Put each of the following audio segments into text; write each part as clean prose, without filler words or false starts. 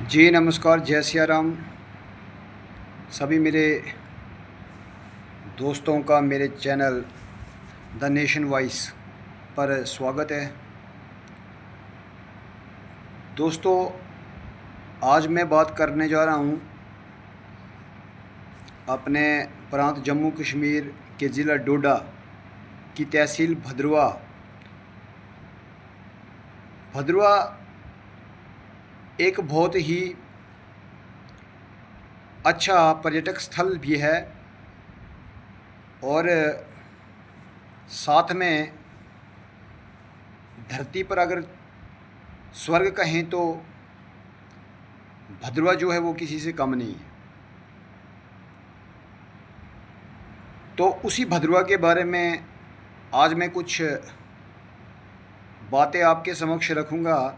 जी नमस्कार, जय सिया राम। सभी मेरे दोस्तों का मेरे चैनल द नेशन वॉइस पर स्वागत है। दोस्तों, आज मैं बात करने जा रहा हूँ अपने प्रांत जम्मू कश्मीर के ज़िला डोडा की तहसील भद्रवा। भद्रवा एक बहुत ही अच्छा पर्यटक स्थल भी है और साथ में धरती पर अगर स्वर्ग कहें तो भद्रवा जो है वो किसी से कम नहीं है। तो उसी भद्रवा के बारे में आज मैं कुछ बातें आपके समक्ष रखूँगा।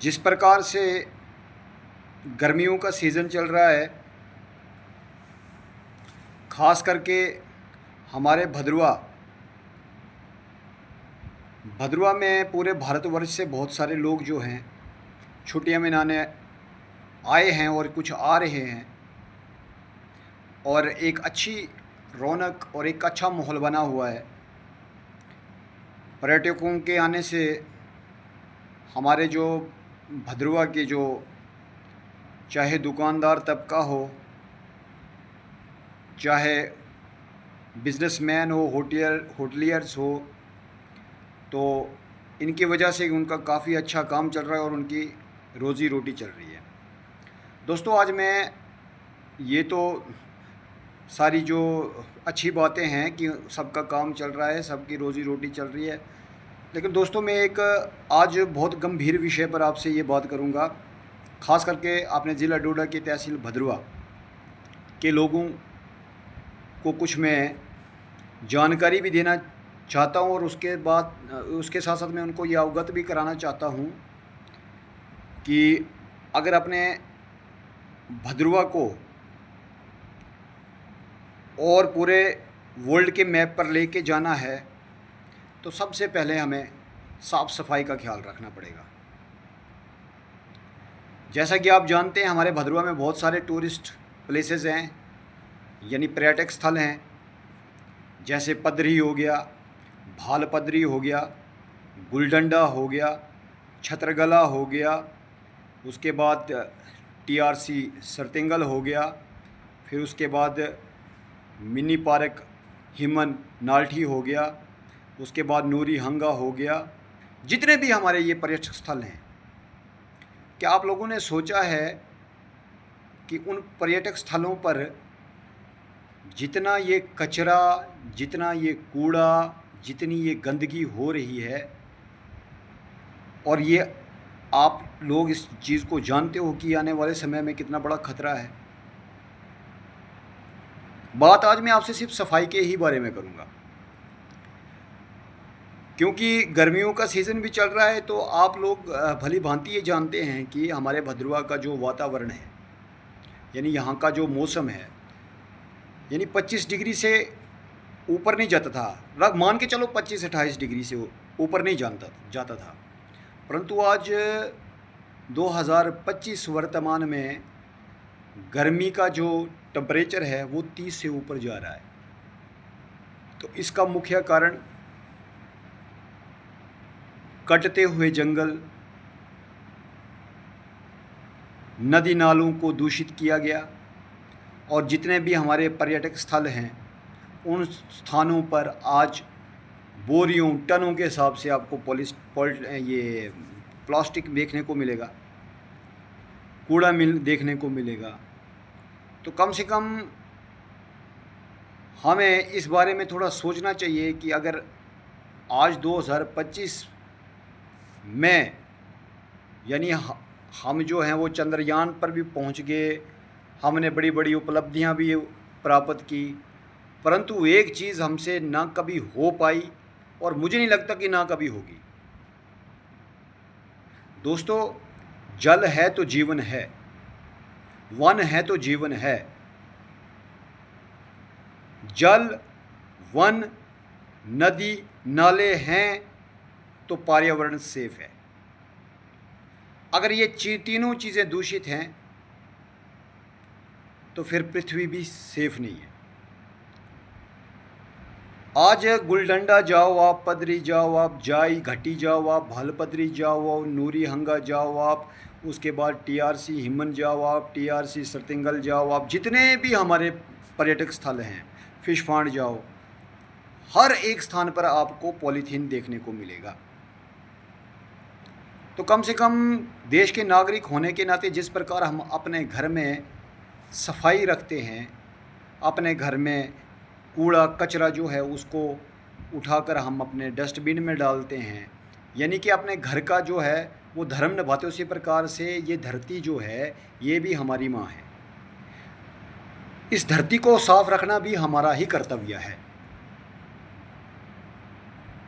जिस प्रकार से गर्मियों का सीज़न चल रहा है, ख़ास करके हमारे भद्रवा में पूरे भारतवर्ष से बहुत सारे लोग जो हैं छुट्टियां मनाने आए हैं और कुछ आ रहे हैं और एक अच्छी रौनक और एक अच्छा माहौल बना हुआ है। पर्यटकों के आने से हमारे जो भद्रवा के जो चाहे दुकानदार तबका हो, चाहे बिजनेसमैन हो, होटलियर्स हो, तो इनकी वजह से उनका काफ़ी अच्छा काम चल रहा है और उनकी रोज़ी रोटी चल रही है। दोस्तों, आज मैं ये तो सारी जो अच्छी बातें हैं कि सबका काम चल रहा है, सबकी रोज़ी रोटी चल रही है, लेकिन दोस्तों मैं एक आज बहुत गंभीर विषय पर आपसे ये बात करूँगा। ख़ास करके अपने ज़िला डोडा की तहसील भद्रवा के लोगों को कुछ मैं जानकारी भी देना चाहता हूँ और उसके साथ साथ मैं उनको ये अवगत भी कराना चाहता हूँ कि अगर अपने भद्रवा को और पूरे वर्ल्ड के मैप पर लेके जाना है तो सबसे पहले हमें साफ़ सफाई का ख्याल रखना पड़ेगा। जैसा कि आप जानते हैं, हमारे भद्रवा में बहुत सारे टूरिस्ट प्लेसेस हैं, यानी पर्यटक स्थल हैं, जैसे पदरी हो गया, भाल पदरी हो गया, गुलडंडा हो गया, छत्रगला हो गया, उसके बाद टीआरसी सरतिंगल हो गया, फिर उसके बाद मिनी पार्क हिमन नाल्ठी हो गया, उसके बाद नूरी हंगा हो गया। जितने भी हमारे ये पर्यटक स्थल हैं, क्या आप लोगों ने सोचा है कि उन पर्यटक स्थलों पर जितना ये कचरा, जितना ये कूड़ा, जितनी ये गंदगी हो रही है, और ये आप लोग इस चीज़ को जानते हो कि आने वाले समय में कितना बड़ा खतरा है। बात आज मैं आपसे सिर्फ सफाई के ही बारे में करूँगा, क्योंकि गर्मियों का सीज़न भी चल रहा है। तो आप लोग भली भांति ये जानते हैं कि हमारे भद्रवा का जो वातावरण है, यानी यहाँ का जो मौसम है, यानी 25 डिग्री से ऊपर नहीं जाता था। मान के चलो 25-28 डिग्री से ऊपर नहीं जाता था, परंतु आज 2025 वर्तमान में गर्मी का जो टेम्परेचर है वो 30 से ऊपर जा रहा है। तो इसका मुख्य कारण कटते हुए जंगल, नदी नालों को दूषित किया गया, और जितने भी हमारे पर्यटक स्थल हैं उन स्थानों पर आज बोरियों टनों के हिसाब से आपको ये प्लास्टिक देखने को मिलेगा, कूड़ा देखने को मिलेगा। तो कम से कम हमें इस बारे में थोड़ा सोचना चाहिए कि अगर आज 2025 में, यानी हम जो हैं वो चंद्रयान पर भी पहुंच गए, हमने बड़ी बड़ी उपलब्धियां भी प्राप्त की, परंतु एक चीज़ हमसे ना कभी हो पाई और मुझे नहीं लगता कि ना कभी होगी। दोस्तों, जल है तो जीवन है, वन है तो जीवन है। जल, वन, नदी, नाले हैं तो पर्यावरण सेफ है। अगर ये तीनों चीज़ें दूषित हैं तो फिर पृथ्वी भी सेफ नहीं है। आज गुलडंडा जाओ आप, पदरी जाओ आप, जाई घटी जाओ आप, भालपदरी जाओ आप, नूरी हंगा जाओ आप, उसके बाद टीआरसी हिमन जाओ आप, टीआरसी सरतिंगल जाओ आप, जितने भी हमारे पर्यटक स्थल हैं, फिश फांड जाओ, हर एक स्थान पर आपको पॉलीथीन देखने को मिलेगा। तो कम से कम देश के नागरिक होने के नाते जिस प्रकार हम अपने घर में सफाई रखते हैं, अपने घर में कूड़ा कचरा जो है उसको उठाकर हम अपने डस्टबिन में डालते हैं, यानी कि अपने घर का जो है वो धर्म निभाते, उसी प्रकार से ये धरती जो है ये भी हमारी माँ है। इस धरती को साफ रखना भी हमारा ही कर्तव्य है।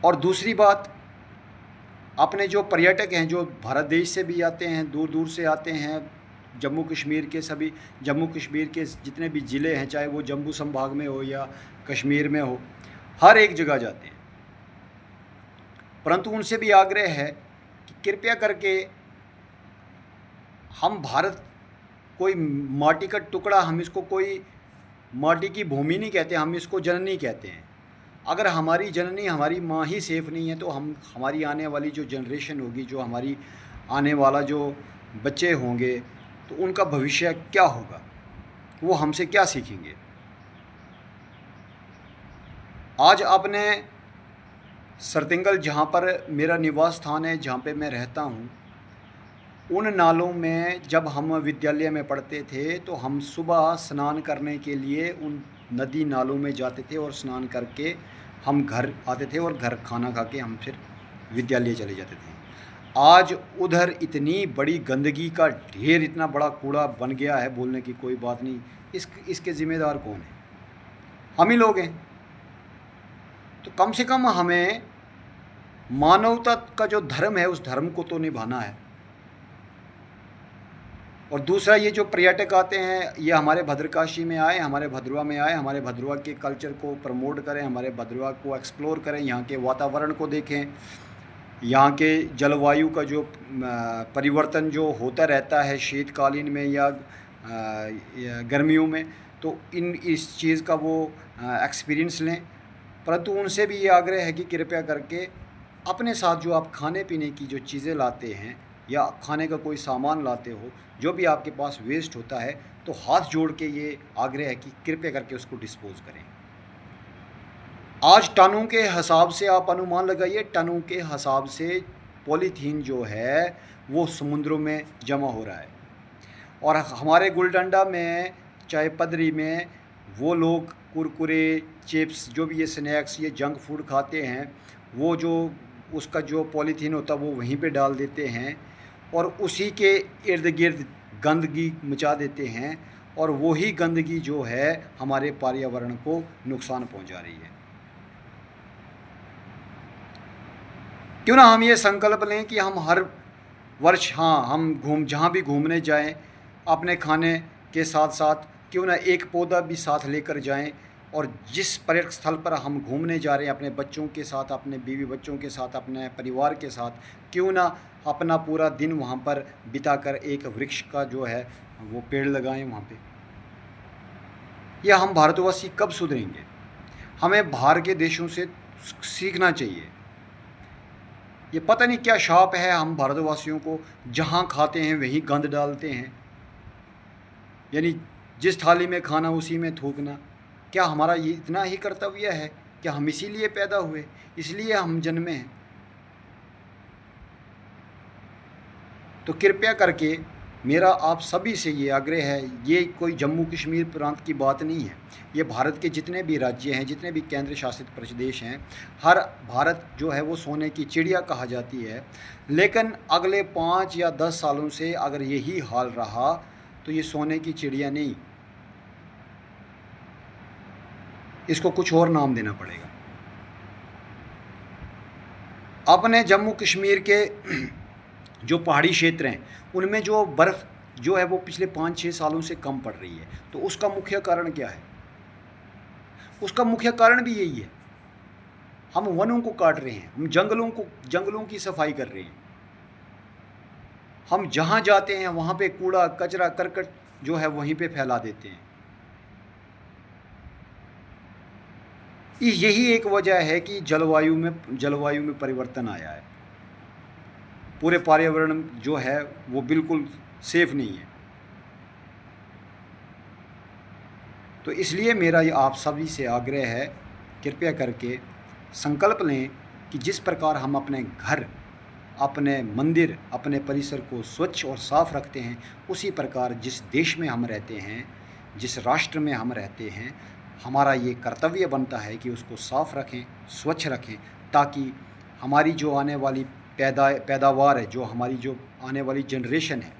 और दूसरी बात, अपने जो पर्यटक हैं जो भारत देश से भी आते हैं, दूर दूर से आते हैं, जम्मू कश्मीर के सभी, जम्मू कश्मीर के जितने भी ज़िले हैं, चाहे वो जम्मू संभाग में हो या कश्मीर में हो, हर एक जगह जाते हैं। परंतु उनसे भी आग्रह है कि कृपया करके हम भारत कोई माटी का टुकड़ा, हम इसको कोई माटी की भूमि नहीं कहते, हम इसको जननी कहते हैं। अगर हमारी जननी, हमारी माँ ही सेफ नहीं है तो हम, हमारी आने वाली जो जनरेशन होगी, जो हमारी आने वाला जो बच्चे होंगे, तो उनका भविष्य क्या होगा, वो हमसे क्या सीखेंगे। आज आपने सरतिंगल, जहाँ पर मेरा निवास स्थान है, जहाँ पे मैं रहता हूँ, उन नालों में जब हम विद्यालय में पढ़ते थे तो हम सुबह स्नान करने के लिए उन नदी नालों में जाते थे और स्नान करके हम घर आते थे और घर खाना खा के हम फिर विद्यालय चले जाते थे। आज उधर इतनी बड़ी गंदगी का ढेर, इतना बड़ा कूड़ा बन गया है, बोलने की कोई बात नहीं। इसके ज़िम्मेदार कौन है? हम ही लोग हैं। तो कम से कम हमें मानवता का जो धर्म है उस धर्म को तो निभाना है। और दूसरा, ये जो पर्यटक आते हैं, ये हमारे भद्रकाशी में आए, हमारे भद्रवा में आए, हमारे भद्रवा के कल्चर को प्रमोट करें, हमारे भद्रवा को एक्सप्लोर करें, यहाँ के वातावरण को देखें, यहाँ के जलवायु का जो परिवर्तन जो होता रहता है शीतकालीन में या गर्मियों में, तो इस चीज़ का वो एक्सपीरियंस लें। परंतु उनसे भी ये आग्रह है कि कृपया करके अपने साथ जो आप खाने पीने की जो चीज़ें लाते हैं या खाने का कोई सामान लाते हो, जो भी आपके पास वेस्ट होता है, तो हाथ जोड़ के ये आग्रह है कि कृपया करके उसको डिस्पोज करें। आज टनों के हिसाब से आप अनुमान लगाइए, टनों के हिसाब से पॉलीथीन जो है वो समुद्रों में जमा हो रहा है। और हमारे गुलडंडा में, चाहे पदरी में, वो लोग कुरकुरे, चिप्स, जो भी ये स्नैक्स, ये जंक फूड खाते हैं, वो जो उसका जो पॉलीथीन होता है वो वहीं पे डाल देते हैं और उसी के इर्द गिर्द गंदगी मचा देते हैं, और वही गंदगी जो है हमारे पर्यावरण को नुकसान पहुंचा रही है। क्यों ना हम ये संकल्प लें कि हम हर वर्ष, हाँ, हम जहाँ भी घूमने जाएं, अपने खाने के साथ साथ क्यों ना एक पौधा भी साथ लेकर जाएं, और जिस पर्यटक स्थल पर हम घूमने जा रहे हैं, अपने बच्चों के साथ, अपने बीवी बच्चों के साथ, अपने परिवार के साथ, क्यों ना अपना पूरा दिन वहाँ पर बिताकर एक वृक्ष का जो है वो पेड़ लगाएं वहाँ पे। यह हम भारतवासी कब सुधरेंगे? हमें बाहर के देशों से सीखना चाहिए। ये पता नहीं क्या शाप है हम भारतवासियों को, जहाँ खाते हैं वहीं गंद डालते हैं, यानी जिस थाली में खाना उसी में थूकना। क्या हमारा ये इतना ही कर्तव्य है? क्या हम इसीलिए पैदा हुए, इसलिए हम जन्मे हैं? तो कृपया करके मेरा आप सभी से ये आग्रह है, ये कोई जम्मू कश्मीर प्रांत की बात नहीं है, ये भारत के जितने भी राज्य हैं, जितने भी केंद्र शासित प्रदेश हैं, हर भारत जो है वो सोने की चिड़िया कहा जाती है। लेकिन अगले 5 या 10 सालों से अगर यही हाल रहा तो ये सोने की चिड़िया नहीं, इसको कुछ और नाम देना पड़ेगा। अपने जम्मू कश्मीर के जो पहाड़ी क्षेत्र हैं उनमें जो बर्फ़ जो है वो पिछले 5-6 सालों से कम पड़ रही है, तो उसका मुख्य कारण क्या है? उसका मुख्य कारण भी यही है, हम वनों को काट रहे हैं, हम जंगलों की सफाई कर रहे हैं, हम जहाँ जाते हैं वहाँ पे कूड़ा कचरा करकट जो है वहीं पे फैला देते हैं। यही एक वजह है कि जलवायु में परिवर्तन आया है। पूरे पर्यावरण जो है वो बिल्कुल सेफ नहीं है। तो इसलिए मेरा ये आप सभी से आग्रह है, कृपया करके संकल्प लें कि जिस प्रकार हम अपने घर, अपने मंदिर, अपने परिसर को स्वच्छ और साफ रखते हैं, उसी प्रकार जिस देश में हम रहते हैं, जिस राष्ट्र में हम रहते हैं, हमारा ये कर्तव्य बनता है कि उसको साफ रखें, स्वच्छ रखें, ताकि हमारी जो आने वाली पैदावार है, जो हमारी जो आने वाली जनरेशन है,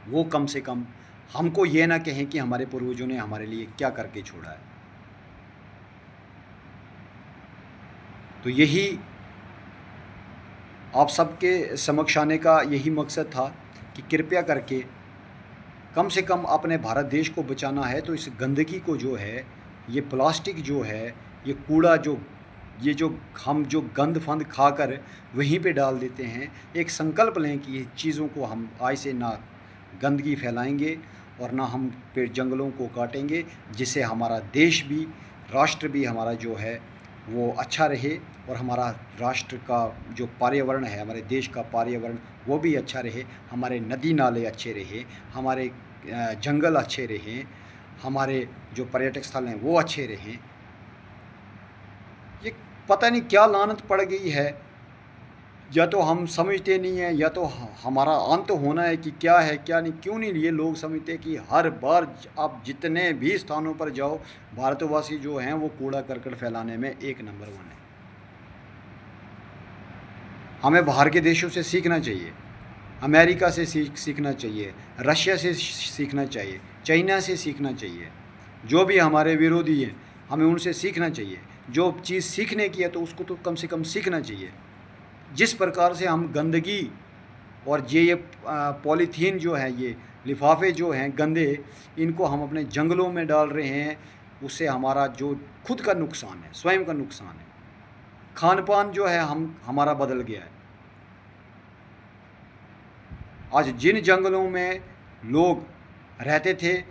वो कम से कम हमको ये ना कहें कि हमारे पूर्वजों ने हमारे लिए क्या करके छोड़ा है। तो यही आप सबके समक्ष आने का यही मकसद था कि कृपया करके कम से कम अपने भारत देश को बचाना है। तो इस गंदगी को जो है, ये प्लास्टिक जो है, ये कूड़ा जो हम जो गंद फंद खाकर वहीं पे डाल देते हैं, एक संकल्प लें कि ये चीज़ों को हम आज से ना गंदगी फैलाएंगे और ना हम पेड़ जंगलों को काटेंगे, जिससे हमारा देश भी, राष्ट्र भी हमारा जो है वो अच्छा रहे और हमारा राष्ट्र का जो पर्यावरण है, हमारे देश का पर्यावरण वो भी अच्छा रहे, हमारे नदी नाले अच्छे रहे, हमारे जंगल अच्छे रहें, हमारे जो पर्यटक स्थल हैं वो अच्छे रहें। ये पता नहीं क्या लानत पड़ गई है, या तो हम समझते नहीं हैं, या तो हमारा अंत होना है कि क्या है क्या नहीं। क्यों नहीं ये लोग समझते कि हर बार आप जितने भी स्थानों पर जाओ, भारतवासी जो हैं वो कूड़ा करकट फैलाने में एक नंबर 1 है। हमें बाहर के देशों से सीखना चाहिए, अमेरिका से सीखना चाहिए, रशिया से सीखना चाहिए, चाइना से सीखना चाहिए। जो भी हमारे विरोधी हैं हमें उनसे सीखना चाहिए। जो चीज़ सीखने की है तो उसको तो कम से कम सीखना चाहिए। जिस प्रकार से हम गंदगी और ये पॉलीथीन जो है, ये लिफाफे जो हैं गंदे, इनको हम अपने जंगलों में डाल रहे हैं, उससे हमारा जो खुद का नुकसान है, स्वयं का नुकसान है। खान पान जो है हमारा बदल गया है। आज जिन जंगलों में लोग रहते थे,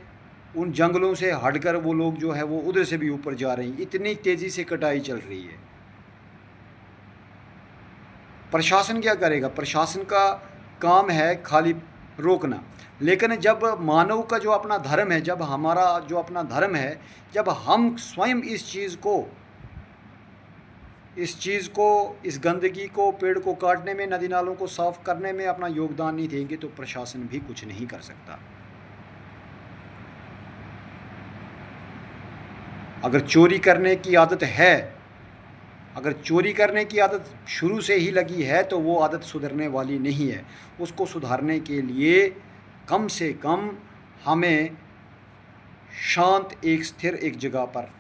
उन जंगलों से हटकर वो लोग जो है वो उधर से भी ऊपर जा रहे हैं। इतनी तेज़ी से कटाई चल रही है। प्रशासन क्या करेगा? प्रशासन का काम है खाली रोकना। लेकिन जब मानव का जो अपना धर्म है, जब हमारा जो अपना धर्म है, जब हम स्वयं इस चीज़ को, इस गंदगी को, पेड़ को काटने में, नदी नालों को साफ करने में अपना योगदान नहीं देंगे, तो प्रशासन भी कुछ नहीं कर सकता। अगर चोरी करने की आदत है, अगर चोरी करने की आदत शुरू से ही लगी है, तो वो आदत सुधरने वाली नहीं है। उसको सुधारने के लिए कम से कम हमें शांत, स्थिर एक जगह पर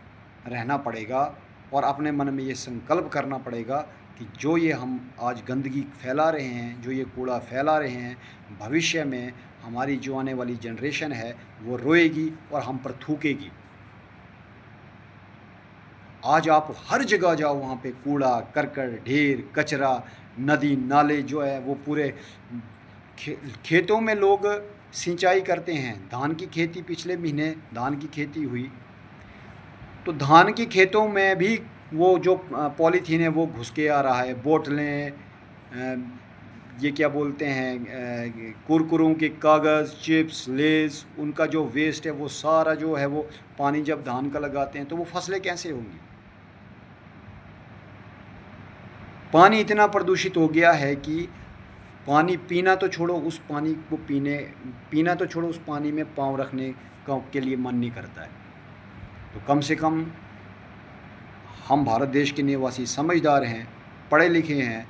रहना पड़ेगा और अपने मन में ये संकल्प करना पड़ेगा कि जो ये हम आज गंदगी फैला रहे हैं, जो ये कूड़ा फैला रहे हैं, भविष्य में हमारी जो आने वाली जनरेशन है वो रोएगी और हम पर थूकेगी। आज आप हर जगह जाओ, वहाँ पे कूड़ा करकट, ढेर, कचरा, नदी नाले जो है वो पूरे खेतों में लोग सिंचाई करते हैं। धान की खेती, पिछले महीने धान की खेती हुई, तो धान की खेतों में भी वो जो पॉलीथीन है वो घुस के आ रहा है। बोतलें, ये क्या बोलते हैं, कुरकुरों के कागज़, चिप्स, लेस, उनका जो वेस्ट है वो सारा जो है वो पानी जब धान का लगाते हैं तो वो फसलें कैसे होंगी? पानी इतना प्रदूषित हो गया है कि पानी पीना तो छोड़ो, उस पानी को पीना तो छोड़ो, उस पानी में पाँव रखने के लिए मन नहीं करता है। तो कम से कम हम भारत देश के निवासी समझदार हैं, पढ़े लिखे हैं,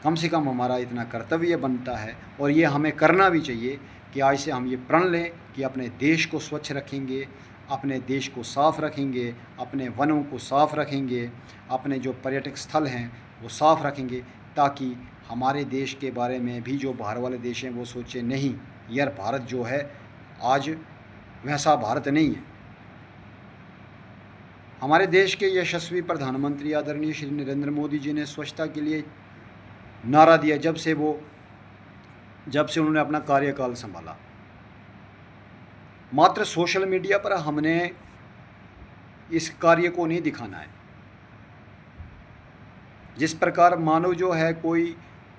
कम से कम हमारा इतना कर्तव्य बनता है और ये हमें करना भी चाहिए कि आज से हम ये प्रण लें कि अपने देश को स्वच्छ रखेंगे, अपने देश को साफ़ रखेंगे, अपने वनों को साफ़ रखेंगे, अपने जो पर्यटक स्थल हैं वो साफ़ रखेंगे, ताकि हमारे देश के बारे में भी जो बाहर वाले देश हैं वो सोचें नहीं यार, भारत जो है आज वैसा भारत नहीं है। हमारे देश के यशस्वी प्रधानमंत्री आदरणीय श्री नरेंद्र मोदी जी ने स्वच्छता के लिए नारा दिया। जब से वो जब से उन्होंने अपना कार्यकाल संभाला। मात्र सोशल मीडिया पर हमने इस कार्य को नहीं दिखाना है। जिस प्रकार मानव जो है कोई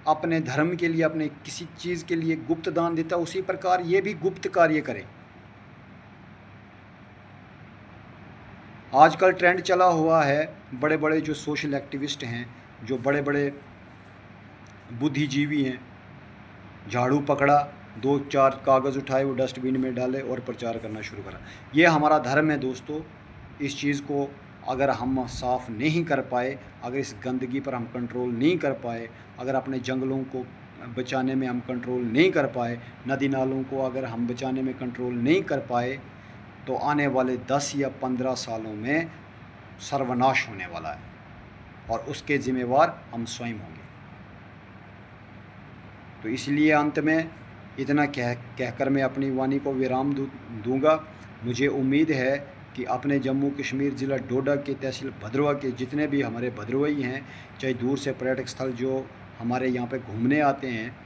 अपने धर्म के लिए, अपने किसी चीज़ के लिए गुप्त दान देता है, उसी प्रकार ये भी गुप्त कार्य करे। आजकल ट्रेंड चला हुआ है, बड़े बड़े जो सोशल एक्टिविस्ट हैं, जो बड़े बड़े बुद्धिजीवी हैं, झाड़ू पकड़ा, 2-4 कागज़ उठाए, वो डस्टबिन में डाले और प्रचार करना शुरू करा। ये हमारा धर्म है दोस्तों। इस चीज़ को अगर हम साफ़ नहीं कर पाए, अगर इस गंदगी पर हम कंट्रोल नहीं कर पाए, अगर अपने जंगलों को बचाने में हम कंट्रोल नहीं कर पाए, नदी नालों को अगर हम बचाने में कंट्रोल नहीं कर पाए, तो आने वाले 10 या 15 सालों में सर्वनाश होने वाला है और उसके ज़िम्मेवार हम स्वयं होंगे। तो इसलिए अंत में इतना कहकर मैं अपनी वाणी को विराम दूंगा। मुझे उम्मीद है कि अपने जम्मू कश्मीर ज़िला डोडा के तहसील भद्रवा के जितने भी हमारे भद्रवाई हैं, चाहे दूर से पर्यटक स्थल जो हमारे यहाँ पे घूमने आते हैं,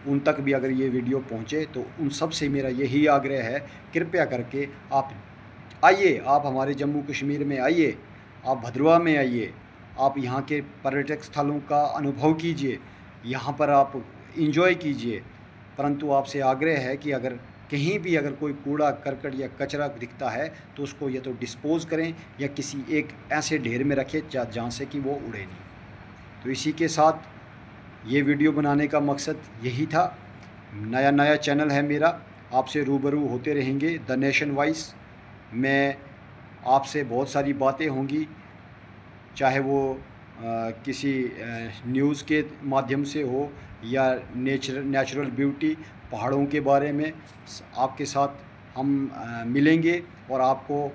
उन तक भी अगर ये वीडियो पहुँचे तो उन सब से मेरा यही आग्रह है, कृपया करके आप आइए, आप हमारे जम्मू कश्मीर में आइए, आप भद्रवा में आइए, आप यहाँ के पर्यटक स्थलों का अनुभव कीजिए, यहाँ पर आप इंजॉय कीजिए। परंतु आपसे आग्रह है कि अगर कहीं भी अगर कोई कूड़ा करकट या कचरा दिखता है तो उसको या तो डिस्पोज़ करें या किसी एक ऐसे ढेर में रखें जहाँ से कि वो उड़े नहीं। तो इसी के साथ ये वीडियो बनाने का मकसद यही था। नया चैनल है मेरा, आपसे रूबरू होते रहेंगे द नेशन वॉइस। मैं आपसे बहुत सारी बातें होंगी, चाहे वो किसी न्यूज़ के माध्यम से हो या नेचुरल ब्यूटी, पहाड़ों के बारे में आपके साथ हम मिलेंगे और आपको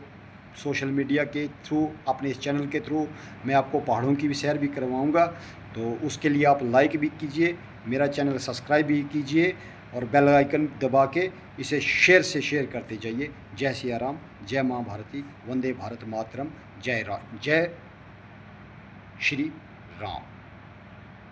सोशल मीडिया के थ्रू, अपने इस चैनल के थ्रू मैं आपको पहाड़ों की भी सैर भी करवाऊंगा। तो उसके लिए आप लाइक भी कीजिए, मेरा चैनल सब्सक्राइब भी कीजिए और बेल आइकन दबा के इसे शेयर करते जाइए। जय सिया राम, जय माँ भारती, वंदे भारत मातरम, जय श्री राम।